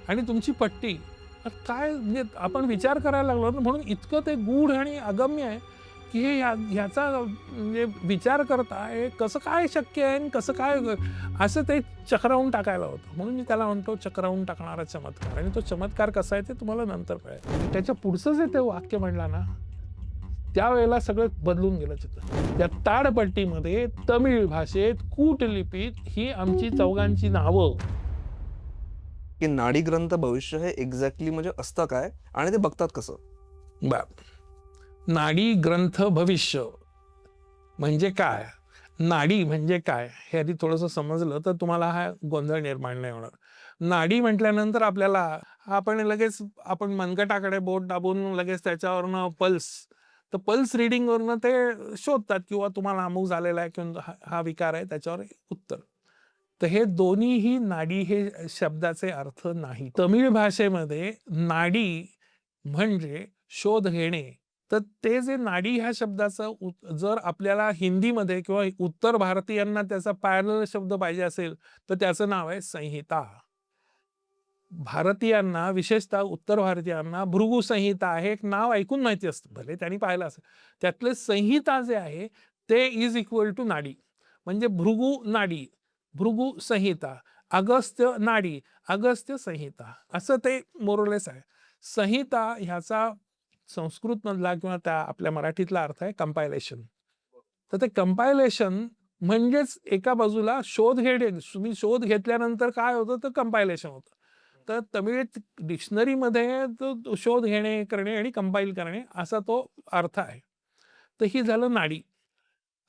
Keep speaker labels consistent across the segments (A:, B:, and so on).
A: आणि तुमची पट्टी. तर काय म्हणजे आपण विचार करायला लागलो ना, म्हणून इतकं ते गूढ आणि अगम्य आहे, की हे ह्याचा म्हणजे विचार करता हे कसं काय शक्य आहे आणि कसं काय असं ते चक्रावून टाकायला होतं. म्हणून मी त्याला म्हणतो चक्रावून टाकणारा चमत्कार. आणि तो चमत्कार कसा आहे ते तुम्हाला नंतर कळेल. त्याच्या पुढचं जे ते वाक्य म्हणला ना, त्यावेळेला सगळं बदलून गेलं चित्र. त्या ताडपट्टीमध्ये तमिळ भाषेत कूटलिपीत ही आमची चौघांची नावं.
B: की नाडी ग्रंथ भविष्य हे एक्झॅक्टली म्हणजे असतं काय आणि ते बघतात कसं?
A: नाडी ग्रंथ भविष्य म्हणजे काय? नाडी म्हणजे काय? हे आधी थोडंसं समजलं तर तुम्हाला हा गोंधळ निर्माण नाही होणार. नाडी म्हटल्यानंतर आपल्याला आपण मनगटाकडे बोट दाबून लगेच त्याच्यावरनं तर पल्स रिडिंगवरनं ते शोधतात किंवा तुम्हाला अमुक झालेला आहे किंवा हा विकार आहे त्याच्यावर उत्तर. तर हे दोन्हीही नाडी हे शब्दाचे अर्थ नाही. तमिळ भाषेमध्ये नाडी म्हणजे शोध घेणे. तर ते जे नाडी ह्या शब्दाचं जर आपल्याला हिंदीमध्ये किंवा उत्तर भारतीयांना त्याचा पॅरलल शब्द पाहिजे असेल तर त्याचं नाव आहे संहिता. भारतीयांना विशेषतः उत्तर भारतीयांना भृगु संहिता हे एक नाव ऐकून माहिती असतं, भले त्यांनी पाहिलं असेल. त्यातले संहिता जे आहे ते इज इक्वल टू नाडी. म्हणजे भृगु नाडी, भृगु संहिता, अगस्त्य नाडी, अगस्त्य संहिता, असं ते मोरलेस आहे. संहिता ह्याचा संस्कृत मधला किंवा त्या आपल्या मराठीतला अर्थ आहे कंपायलेशन. तर ते कंपायलेशन म्हणजेच एका बाजूला शोध घेणे. तुम्ही शोध घेतल्यानंतर काय होतं तर कंपायलेशन होतं. तर तमिळ डिक्शनरीमध्ये तो शोध घेणे, करणे आणि कंपाईल करणे असा तो अर्थ आहे. तर ही झालं नाडी.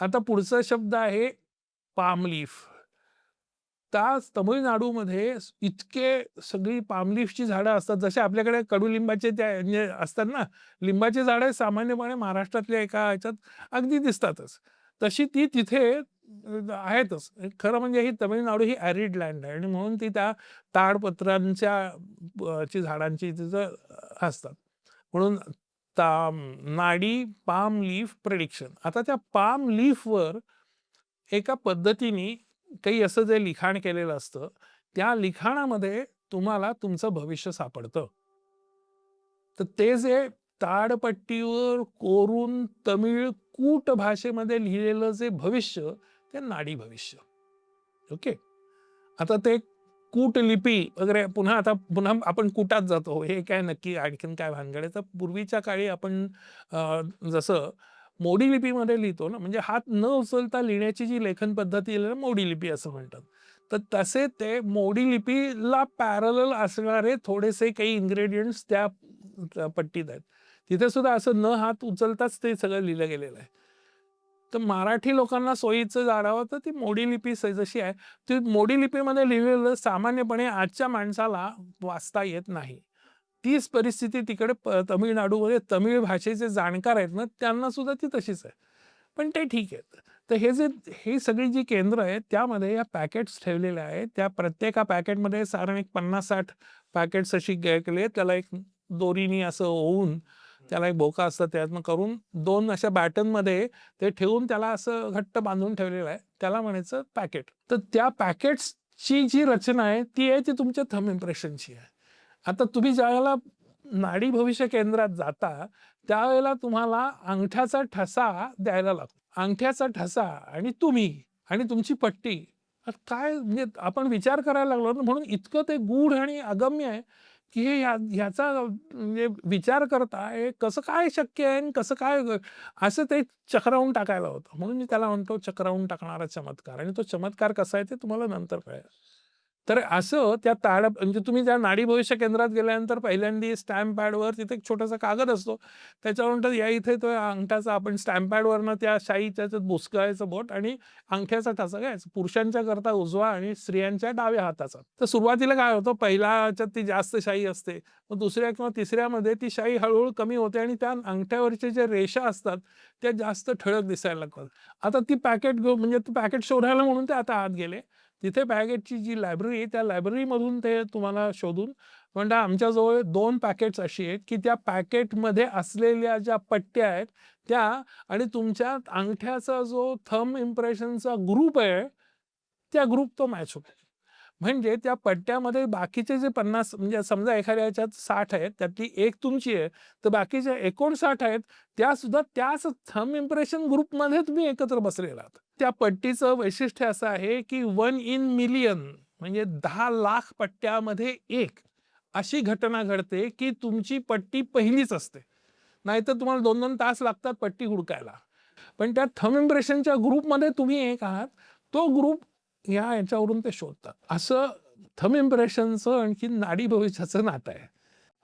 A: आता पुढचा शब्द आहे पामलीफ. त्या तमिळनाडूमध्ये इतके सगळी पामलीफची झाडं असतात, जसे आपल्याकडे कडुलिंबाचे त्या म्हणजे असतात ना, लिंबाची झाडं सामान्यपणे महाराष्ट्रातल्या एका ह्याच्यात अगदी दिसतातच. तशी ती तिथे आहेतच. खरं म्हणजे ही तमिळनाडू ही ॲरिड लँड आहे आणि म्हणून ती त्या ताडपत्रांच्या ची झाडांची तिथं असतात. म्हणून नाडी, पाम लीफ प्रेडिक्शन. आता त्या पाम लीफवर एका पद्धतीने काही असं जे लिखाण केलेलं असतं, त्या लिखाणामध्ये तुम्हाला तुमचं भविष्य सापडतं. तर ते जे ताडपट्टीवर कोरून तमिळ कूट भाषेमध्ये लिहिलेलं जे भविष्य ते नाडी भविष्य. ओके. आता ते कूटलिपी वगैरे पुन्हा आपण कुटात जातो. हे काय नक्की आणखीन काय भानगड आहे? तर पूर्वीच्या काळी आपण जसं मोडी लिपीमध्ये लिहितो ना, म्हणजे हात न उचलता लिहिण्याची जी लेखन पद्धती आहे ना, मोडी लिपी असं म्हणतात. तर तसे ते मोडी लिपीला पॅरलल असणारे थोडेसे काही इन्ग्रेडियंट्स त्या पट्टीत आहेत. तिथे सुद्धा असं न हात उचलताच ते सगळं लिहिलं गेलेलं आहे. तर मराठी लोकांना सोयीचं जाणावं तर ती मोडी लिपी जशी आहे, ती मोडी लिपीमध्ये लिहिलेलं सामान्यपणे आजच्या माणसाला वाचता येत नाही. तीच परिस्थिती तिकडे तमिळनाडूमध्ये तमिळ भाषेचे जाणकार आहेत ना, त्यांना सुद्धा ती तशीच आहे. पण ते ठीक आहे. तर ही सगळी जी केंद्र आहेत त्यामध्ये या पॅकेट्स ठेवलेल्या आहेत. त्या प्रत्येका पॅकेटमध्ये साधारण एक 50-60 पॅकेट्स अशी केली आहेत. त्याला एक दोरीनी असं ओवून त्याला एक बोका असतं त्यातनं करून 2 अशा बॅटनमध्ये ते ठेवून त्याला असं घट्ट बांधून ठेवलेलं आहे. त्याला म्हणायचं पॅकेट. तर त्या पॅकेट्सची जी रचना आहे ती आहे ती तुमच्या थंब इम्प्रेशनची आहे. आता तुम्ही ज्यावेळेला नाडी भविष्य केंद्रात जाता त्यावेळेला तुम्हाला अंगठ्याचा ठसा द्यायला लागतो. अंगठ्याचा ठसा आणि तुम्ही आणि तुमची पट्टी. काय म्हणजे आपण विचार करायला लागलो ना, म्हणून इतकं ते गूढ आणि अगम्य आहे, की हे ह्याचा म्हणजे विचार करता हे कसं काय शक्य आहे आणि कसं काय असं ते चक्रावून टाकायला होतं. म्हणून मी त्याला म्हणतो चक्रावून टाकणारा चमत्कार. आणि तो चमत्कार कसा आहे ते तुम्हाला नंतर कळेल. तर असं त्या म्हणजे तुम्ही त्या नाडी भविष्य केंद्रात गेल्यानंतर पहिल्यांदा स्टॅम्प पॅडवर तिथे एक छोटासा कागद असतो. त्याच्यावर म्हणतात या इथे तो अंगठाचा आपण स्टॅम्प पॅडवरनं त्या शाईच्या बुचकायचं बोट आणि अंगठ्याचा ठसा घ्यायचा. पुरुषांच्या करता उजवा आणि स्त्रियांच्या डाव्या हाताचा. तर सुरुवातीला काय होतं, पहिल्या ह्याच्यात ती जास्त शाई असते. मग दुसऱ्या किंवा तिसऱ्यामध्ये ती शाई हळूहळू कमी होते आणि त्या अंगठ्यावरच्या ज्या रेषा असतात त्या जास्त ठळक दिसायला लागतात. आता ती पॅकेट म्हणजे पॅकेट शोधायला म्हणून ते आता आत गेले. तिथे बॅगेटची जी लायब्ररी आहे त्या लायब्ररीमधून ते तुम्हाला शोधून म्हणता आमच्याजवळ 2 पॅकेट्स अशी आहेत की त्या पॅकेटमध्ये असलेल्या ज्या पट्ट्या आहेत त्या आणि तुमच्या अंगठ्याचा जो थंब इम्प्रेशनचा ग्रुप आहे त्या ग्रुप तो मॅच होतो. म्हणजे त्या पट्ट्यामध्ये बाकीचे जे 50 म्हणजे समजा एखाद्या ह्याच्यात 60 आहेत त्यातली एक तुमची आहे तर बाकीचे 59 आहेत त्या सुद्धा त्याच थंब इम्प्रेशन ग्रुपमध्ये तुम्ही एकत्र बसलेला आहात. त्या पट्टीचं वैशिष्ट्य असं आहे की 1 इन मिलियन म्हणजे 10 लाख पट्ट्यामध्ये एक अशी घटना घडते की तुमची पट्टी पहिलीच असते. नाहीतर तुम्हाला 2-2 तास लागतात पट्टी हुडकायला. पण त्या थंब इम्प्रेशनच्या ग्रुपमध्ये तुम्ही एक आहात. तो ग्रुप याच्यावरून ते शोधतात. असं थंब इम्प्रेशनचं आणखी नाडी भविष्याचं नातं आहे.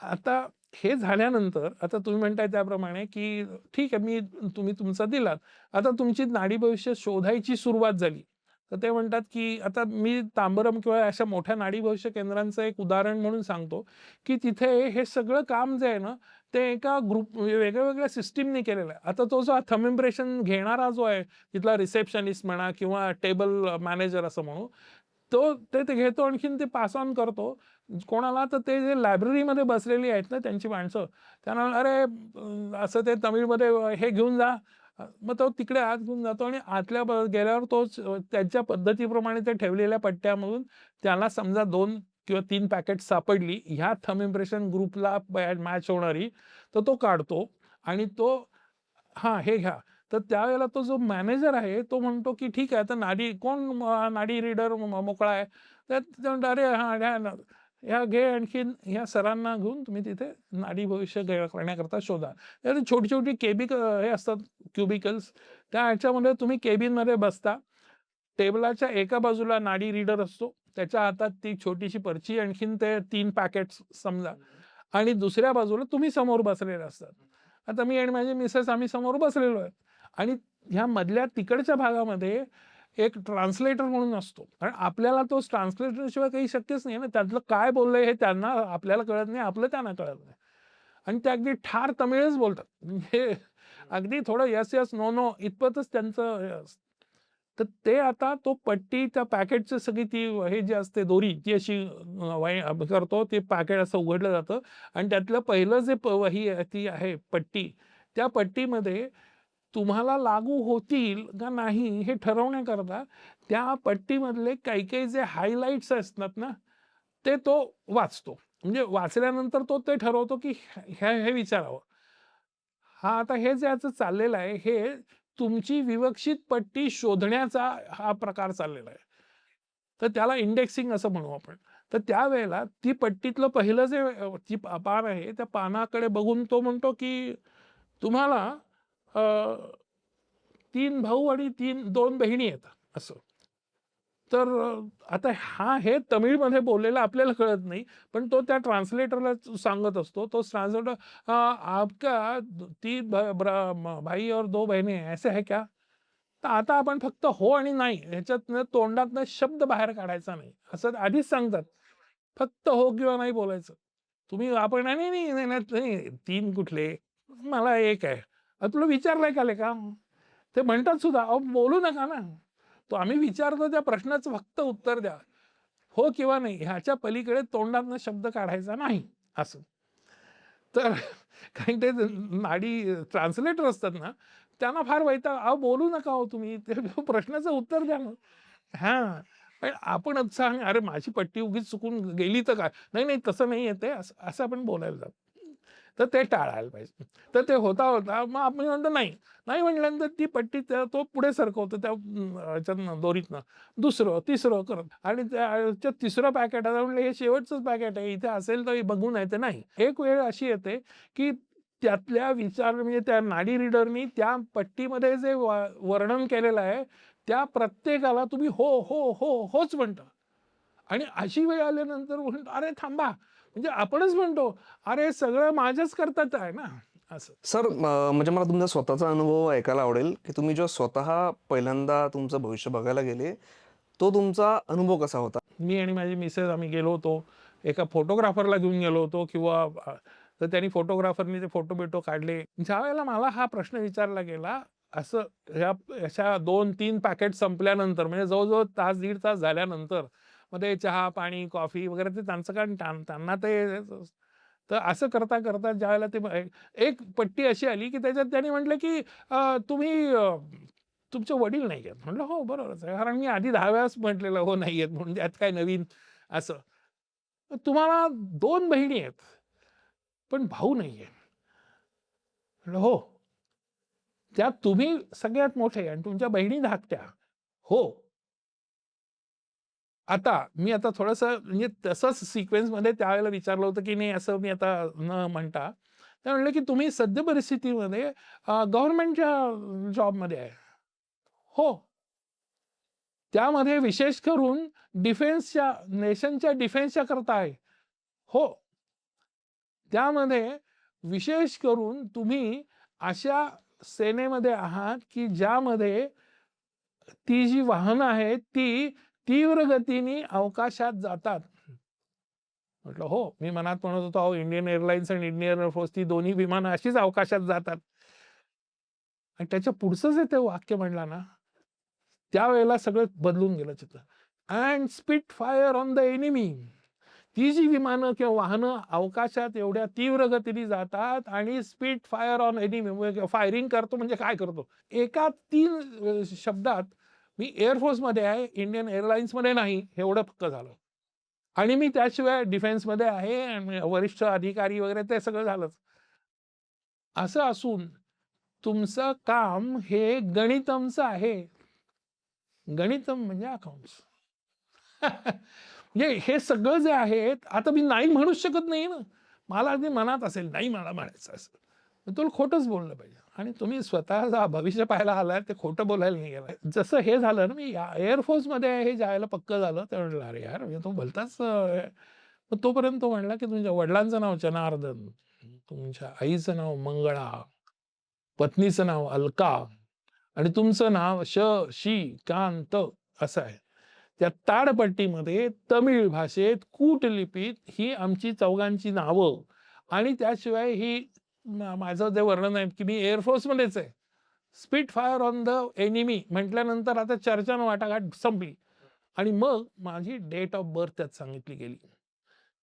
A: आता हे झाल्यानंतर आता तुम्ही म्हणताय त्याप्रमाणे की ठीक आहे तुम्ही तुमचा दिलात. आता तुमची नाडी भविष्य शोधायची सुरुवात झाली. तर ते म्हणतात की आता मी तांबरम किंवा अशा मोठ्या नाडी भविष्य केंद्रांचं एक उदाहरण म्हणून सांगतो की तिथे हे सगळं काम जे आहे ना ते एका ग्रुप वेगळ्या वेगळ्या सिस्टीमने केलेलं आहे. आता तो जो थंब इम्प्रेशन घेणारा जो आहे तिथला रिसेप्शनिस्ट म्हणा किंवा टेबल मॅनेजर असं म्हणू तो ते घेतो आणखीन ते पास ऑन करतो कोणाला तर ते जे लायब्ररीमध्ये बसलेली आहेत ना त्यांची माणसं त्यांना अरे असं ते तमिळमध्ये हे घेऊन जा. मग तो तिकडे आत घेऊन जातो आणि आतल्या गेल्यावर तोच त्यांच्या पद्धतीप्रमाणे ते ठेवलेल्या पट्ट्यामधून त्याला समजा 2 किंवा 3 पॅकेट सापडली ह्या थंब इम्प्रेशन ग्रुपला मॅच होणारी तर तो काढतो आणि तो हां हे घ्या. तर त्यावेळेला तो जो मॅनेजर आहे तो म्हणतो की ठीक आहे आता नाडी रीडर मोकळा आहे. तर ते म्हणतात अरे हां घ्या ना. ह्या घे आणखीन ह्या सरांना घेऊन तुम्ही तिथे नाडी भविष्य करण्याकरता शोधा. तर छोटी छोटी हे असतात क्युबिकल्स त्या ह्याच्यामध्ये तुम्ही केबिनमध्ये बसता. टेबलाच्या एका बाजूला नाडी रीडर असतो. त्याच्या हातात ती छोटीशी पर्ची आणखीन ते 3 पॅकेट्स समजा आणि दुसऱ्या बाजूला तुम्ही समोर बसलेले असतात. आता मी आणि माझी मिसेस आम्ही समोर बसलेलो आहे आणि ह्या मधल्या तिकडच्या भागामध्ये एक ट्रान्सलेटर म्हणून असतो. कारण आपल्याला तो ट्रान्सलेटरशिवाय काही शक्यच नाही ना. त्यातलं काय बोललंय हे त्यांना आपल्याला कळत नाही, आपलं त्यांना कळत नाही. आणि ते अगदी ठार तमिळच बोलतात. म्हणजे अगदी थोडं येस येस नो नो इतपतच त्यांचं हे असतं. तर ते आता तो पट्टी त्या पॅकेटची सगळी ती हे जी असते दोरी ती अशी करतो ते पॅकेट असं उघडलं जातं आणि त्यातलं पहिलं जे वही ती आहे पट्टी त्या पट्टीमध्ये तुम्हाला लागू होतील का नाही हे ठरवण्याकरता त्या पट्टीमधले काही काही जे हायलाइट्स असतात ना ते तो वाचतो. म्हणजे वाचल्यानंतर तो ते ठरवतो की हे विचारावं. हा आता हे जे याचं चाललेलं आहे हे तुमची विवक्षित पट्टी शोधण्याचा हा प्रकार चाललेला आहे. तर त्याला इंडेक्सिंग असं म्हणू आपण. तर त्यावेळेला ती पट्टीतलं पहिलं जे ती पान आहे त्या पानाकडे बघून तो म्हणतो की तुम्हाला 3 भाऊ आणि 2 बहिणी आहेत असं. तर आता हे तमिळमध्ये बोललेलं आपल्याला कळत नाही. पण तो त्या ट्रान्सलेटरला सांगत असतो. तो ट्रान्सलेटर आपका 3 भाई और 2 बहिणी है ऐसे है क्या? तर आता आपण फक्त हो आणि नाही ह्याच्यातनं तोंडातनं शब्द बाहेर काढायचा नाही असं आधीच सांगतात. फक्त हो किंवा नाही बोलायचं. तुम्ही आपण नाही, नाही, नाही, नाही, नाही 3 कुठले? मला 1 आहे. तुला विचारलंय का लेका? ते म्हणतात सुद्धा, अहो बोलू नका ना. तो आम्ही विचारतो त्या प्रश्नाचं फक्त उत्तर द्या. हो किंवा नाही ह्याच्या पलीकडे तोंडातनं शब्द काढायचा नाही असं. तर काही ते नाडी ट्रान्सलेटर असतात ना, त्यांना फार वैताग अहो बोलू नका हो तुम्ही. ते प्रश्नाचं उत्तर द्या ना. हां. पण आपण सांग, "अरे माझी पट्टी उगीच चुकून गेली तर काय?" "नाही, नाही तसं नाही आहे ते." असं आपण बोलायला जातो. तर ते टाळायला पाहिजे. तर ते होता मग आपण म्हणतो नाही. नाही म्हटल्यानंतर ती पट्टी तो पुढे सरकवतो त्या ह्याच्यातनं दोरीतनं. दुसरं, तिसरं करत आणि त्या तिसरं पॅकेट आता म्हटलं हे शेवटचंच पॅकेट आहे. इथे असेल तर बघू नाही तर नाही. एक वेळ अशी येते की त्यातल्या विचार म्हणजे त्या नाडी रीडरनी त्या पट्टीमध्ये जे वर्णन केलेलं आहे त्या प्रत्येकाला तुम्ही हो, हो, हो, होच म्हणता. आणि अशी वेळ आल्यानंतर म्हणतो, "अरे थांबा." म्हणजे आपणच म्हणतो, "अरे सगळं माझ्याच करतात आहे ना." असं.
B: सर म्हणजे मला तुमचा स्वतःचा अनुभव ऐकायला आवडेल, की तुम्ही जेव्हा स्वतः पहिल्यांदा तुमचं भविष्य बघायला गेले, तो तुमचा अनुभव कसा होता?
A: मी आणि माझी मिसेस आम्ही गेलो होतो. एका फोटोग्राफरला घेऊन गेलो होतो किंवा तर त्यांनी फोटोग्राफरनी ते फोटो-बिटो काढले. ज्यावेळेला मला हा प्रश्न विचारला गेला, असं अशा 2-3 पॅकेट संपल्यानंतर म्हणजे जवळजवळ तास दीड तास झाल्यानंतर मध्ये चहा पाणी कॉफी वगैरे ते त्यांचं कारण त्यांना ते तर असं करता करता ज्यावेळेला ते एक पट्टी अशी आली की त्याच्यात त्यांनी म्हटलं की तुम्ही तुमचे वडील नाही आहेत. म्हटलं हो बरोबरच आहे, कारण मी आधी 10 वेळाच म्हटलेलं हो नाही आहेत म्हणून, त्यात काय नवीन असं. तुम्हाला 2 बहिणी आहेत पण भाऊ नाहीये. म्हटलं हो. त्यात तुम्ही सगळ्यात मोठे आणि तुमच्या बहिणी धाकट्या. हो. आता मी थोडंसं म्हणजे तसंच सिक्वेन्समध्ये त्यावेळेला विचारलं होतं की नाही असं मी आता न म्हणता ते म्हणलं की तुम्ही सद्य परिस्थितीमध्ये गव्हर्नमेंटच्या जॉबमध्ये आहे. हो. त्यामध्ये विशेष करून डिफेन्सच्या नेशनच्या डिफेन्सच्या करता आहे. हो. त्यामध्ये विशेष करून तुम्ही अशा सेनेमध्ये आहात की ज्यामध्ये ती जी वाहनं आहेत ती तीव्र गतीने अवकाशात जातात. म्हटलं हो. मी मनात म्हणत होतो अहो इंडियन एअरलाइन्स आणि इंडियन एअरफोर्स ती दोन्ही विमानं अशीच अवकाशात जातात. आणि त्याच्या पुढचं जे ते वाक्य म्हणला ना त्यावेळेला सगळं बदलून गेलं चित्र. And spit fire on the enemy. ती जी विमानं किंवा वाहनं अवकाशात एवढ्या तीव्र गतीने जातात आणि speed fire on enemy firing करतो म्हणजे काय करतो. एका 3 शब्दात मी एअरफोर्समध्ये आहे, इंडियन एअरलाइन्समध्ये नाही, एवढं पक्क झालं. आणि मी त्याशिवाय डिफेन्समध्ये आहे आणि वरिष्ठ अधिकारी वगैरे ते सगळं झालंच. असं असून तुमचं काम हे गणितमचं आहे. गणितम म्हणजे अकाउंट्स. म्हणजे हे सगळं जे आहे आता मी नाही म्हणूच शकत नाही ना. मला अगदी मनात असेल नाही मला म्हणायचं असं. तर तुला खोटंच बोललं पाहिजे आणि तुम्ही स्वतः भविष्य पाहायला आलाय ते खोटं बोलायला नाही गेलाय. जसं हे झालं ना मी एअरफोर्समध्ये हे ज्यावेळेला पक्क झालं ते म्हणलं अरे यार म्हणजे तो भलताच मग तोपर्यंत तो म्हणला की तुमच्या वडिलांचं नाव जनार्दन, तुमच्या आईचं नाव मंगळा, पत्नीचं नाव अलका आणि तुमचं नाव कांत असं आहे. त्या ताडपट्टीमध्ये तमिळ भाषेत कूटलिपीत ही आमची चौघांची नावं आणि त्याशिवाय ही माझं जे वर्णन आहे की मी एअरफोर्समध्येच आहे. Spit fire on the enemy म्हटल्यानंतर आता चर्चा न वाटाघाट संपली आणि मग माझी डेट ऑफ बर्थ त्यात सांगितली गेली.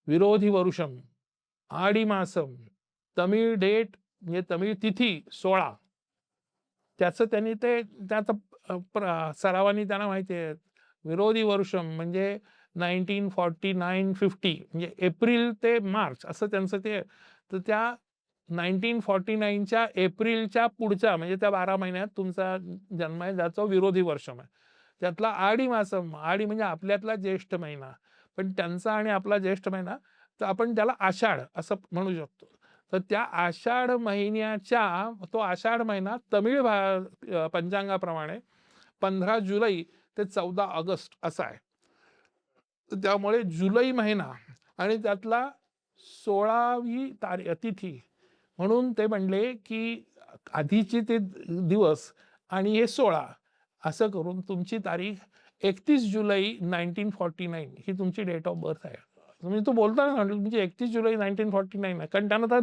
A: विरोधी वरुषम आडी मासम तमिळ डेट म्हणजे तमिळ तिथी 16. त्याचं त्यांनी ते त्याचा सरावानी त्यांना माहिती आहे. विरोधी वर्षम म्हणजे 1949-50 म्हणजे एप्रिल ते मार्च असं त्यांचं ते. तर त्या 1949च्या एप्रिलच्या पुढच्या म्हणजे त्या 12 महिन्यात तुमचा जन्म आहे ज्याचा विरोधी वर्षम आहे. त्यातला आडी मासम आडी म्हणजे आपल्यातला ज्येष्ठ महिना पण त्यांचा आणि आपला ज्येष्ठ महिना तर आपण त्याला आषाढ असं म्हणू शकतो. तर त्या आषाढ महिन्याच्या तो आषाढ महिना तमिळ पंचांगाप्रमाणे 15 जुलै ते 14 ऑगस्ट असा आहे. त्यामुळे जुलै महिना आणि त्यातला 16वी तिथी म्हणून ते म्हणले की आधीचे ते दिवस आणि हे 16 असं करून तुमची तारीख 31 जुलै 1949 ही तुमची डेट ऑफ बर्थ आहे. म्हणजे तो बोलताना म्हटलं म्हणजे 31 जुलै 1949 आहे कारण त्यांना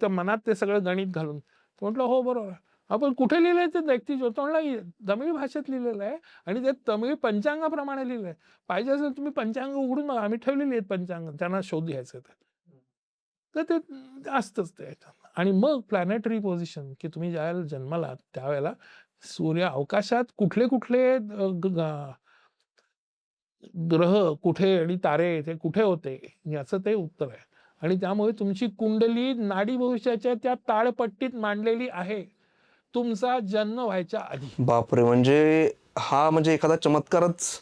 A: तर मनात ते सगळं गणित घालून म्हटलं हो बरोबर. आपण कुठे लिहिलंय ते 31 होतं म्हणलं तमिळ भाषेत लिहिलेलं आहे आणि ते तमिळ पंचांगाप्रमाणे लिहिलंय. पाहिजे असेल तुम्ही पंचांग उघडून बघा आम्ही ठेवलेली आहेत पंचांग त्यांना शोध घ्यायचं तर ते असतंच ते. आणि मग प्लॅनेटरी पोझिशन की तुम्ही ज्यावेळेला जन्माला त्यावेळेला सूर्य अवकाशात कुठले कुठले ग्रह कुठे आणि तारे ते कुठे होते याचं ते उत्तर आहे. आणि त्यामुळे तुमची कुंडली नाडी भविष्याच्या त्या ताळपट्टीत मांडलेली आहे तुमचा जन्म व्हायच्या आधी.
B: बापरे. म्हणजे हा म्हणजे एखादा चमत्कारच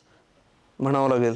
B: म्हणावा लागेल.